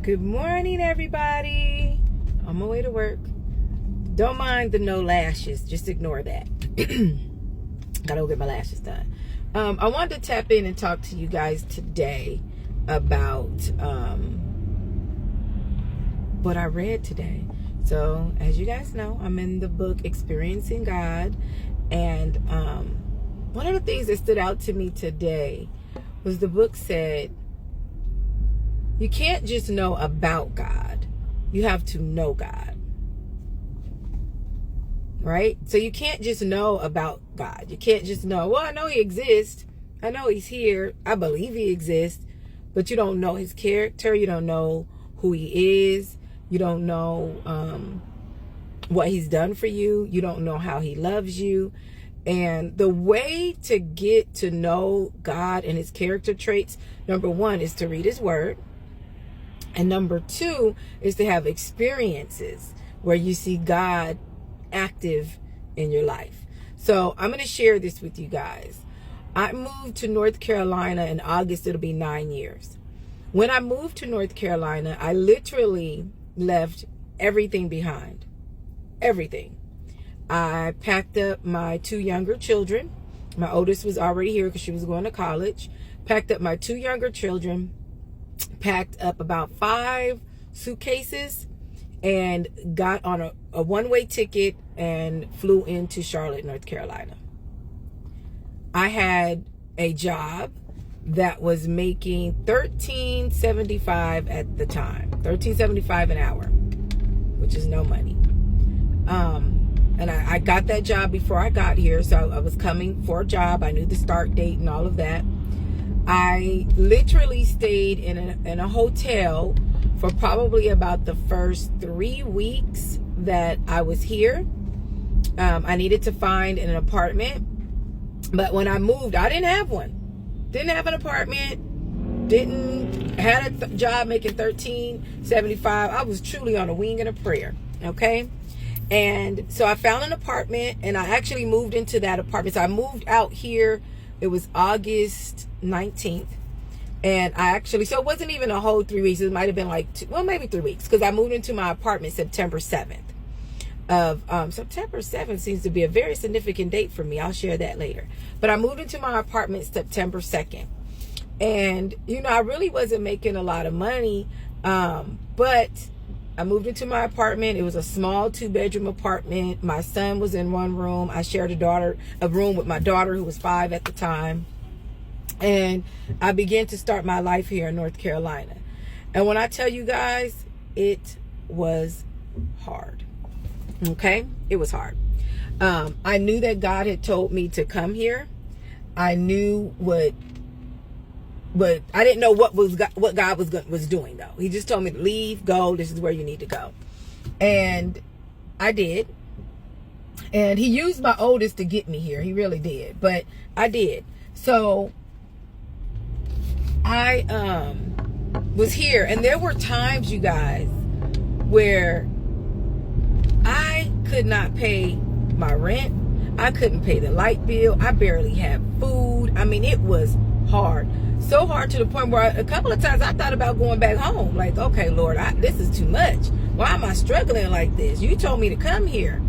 Good morning, everybody. On my way to work. Don't mind the no lashes. Just ignore that. Gotta go get my lashes done. I wanted to tap in and talk to you guys today about what I read today. So, as you guys know, I'm in the book Experiencing God. And one of the things that stood out to me today was the book said, you can't just know about God. You have to know God. Right? So you can't just know about God. You can't just know, well, I know he exists. I know he's here. I believe he exists. But you don't know his character. You don't know who he is. You don't know what he's done for you. You don't know how he loves you. And the way to get to know God and his character traits, number one, is to read his word. And number two is to have experiences where you see God active in your life. So I'm going to share this with you guys. I moved to North Carolina in August. It'll be 9 years. When I moved to North Carolina, I literally left everything behind. Everything. I packed up my two younger children. My oldest was already here because she was going to college. Packed up my two younger children. Packed up about 5 suitcases and got on a one-way ticket and flew into Charlotte, North Carolina. I had a job that was making $13.75 at the time, $13.75 an hour, which is no money. And I got that job before I got here, so I was coming for a job. I knew the start date and all of that. I literally stayed in a hotel for probably about the first 3 weeks that I was here. I needed to find an apartment. But when I moved, I didn't have one. Didn't have an apartment. Had a job making $13.75. I was truly on a wing and a prayer. Okay? And so I found an apartment, and I actually moved into that apartment. So I moved out here. It was August 19th. And so it wasn't even a whole 3 weeks. It might have been like maybe 3 weeks, because I moved into my apartment September 7th. September 7th seems to be a very significant date for me. I'll share that later. But I moved into my apartment September 2nd. And, I really wasn't making a lot of money. But I moved into my apartment. It was a small 2-bedroom apartment. My son was in one room. I shared a room with my daughter, who was 5 at the time. And I began to start my life here in North Carolina. And when I tell you guys, it was hard. Okay? It was hard. I knew that God had told me to come here. I knew but I didn't know what God was doing, though. He just told me to leave, go. This is where you need to go. And I did. And he used my oldest to get me here. He really did. But I did. So I was here. And there were times, you guys, where I could not pay my rent. I couldn't pay the light bill. I barely had food. I mean, it was hard. So hard to the point where a couple of times I thought about going back home. Like, okay, Lord, this is too much. Why am I struggling like this? You told me to come here.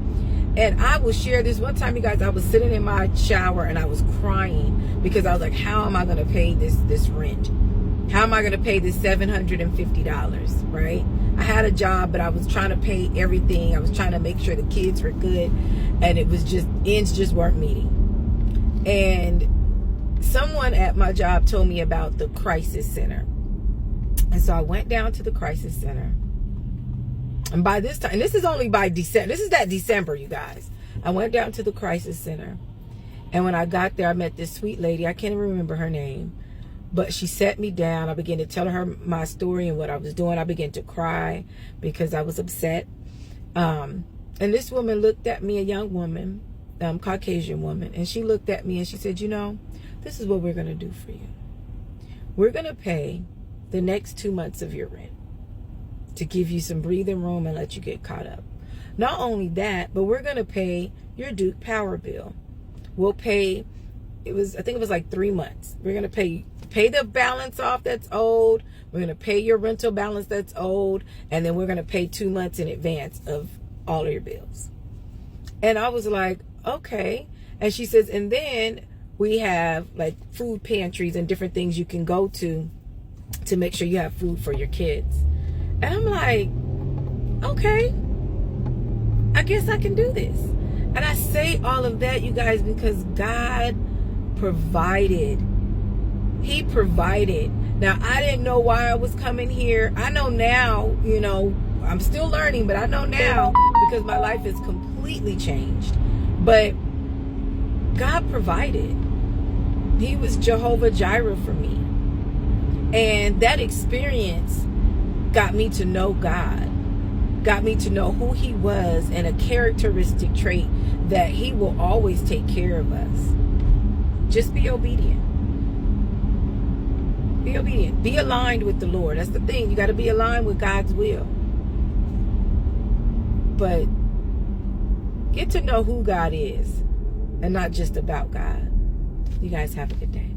And I will share this. One time, you guys, I was sitting in my shower and I was crying because I was like, how am I going to pay this rent? How am I going to pay this $750, right? I had a job, but I was trying to pay everything. I was trying to make sure the kids were good. And it was just, ends just weren't meeting. And someone at my job told me about the crisis center. And so I went down to the crisis center. And by this time, and this is only by December. This is that December, you guys. I went down to the crisis center. And when I got there, I met this sweet lady. I can't even remember her name. But she sat me down. I began to tell her my story and what I was doing. I began to cry because I was upset. And this woman looked at me, a young woman, Caucasian woman. And she looked at me and she said, this is what we're going to do for you. We're going to pay the next 2 months of your rent to give you some breathing room and let you get caught up. Not only that, but we're going to pay your Duke power bill. We'll pay I think it was like 3 months. We're going to pay the balance off that's owed. We're going to pay your rental balance that's owed. And then we're going to pay 2 months in advance of all of your bills. And I was like, okay. And she says, and then we have like food pantries and different things you can go to make sure you have food for your kids. And I'm like, okay, I guess I can do this. And I say all of that, you guys, because God provided. He provided. Now, I didn't know why I was coming here. I know now, you know, I'm still learning, but I know now because my life is completely changed. But God provided. He was Jehovah Jireh for me. And that experience got me to know God. Got me to know who he was and a characteristic trait that he will always take care of us. Just be obedient. Be obedient. Be aligned with the Lord. That's the thing. You got to be aligned with God's will. But get to know who God is and not just about God. You guys have a good day.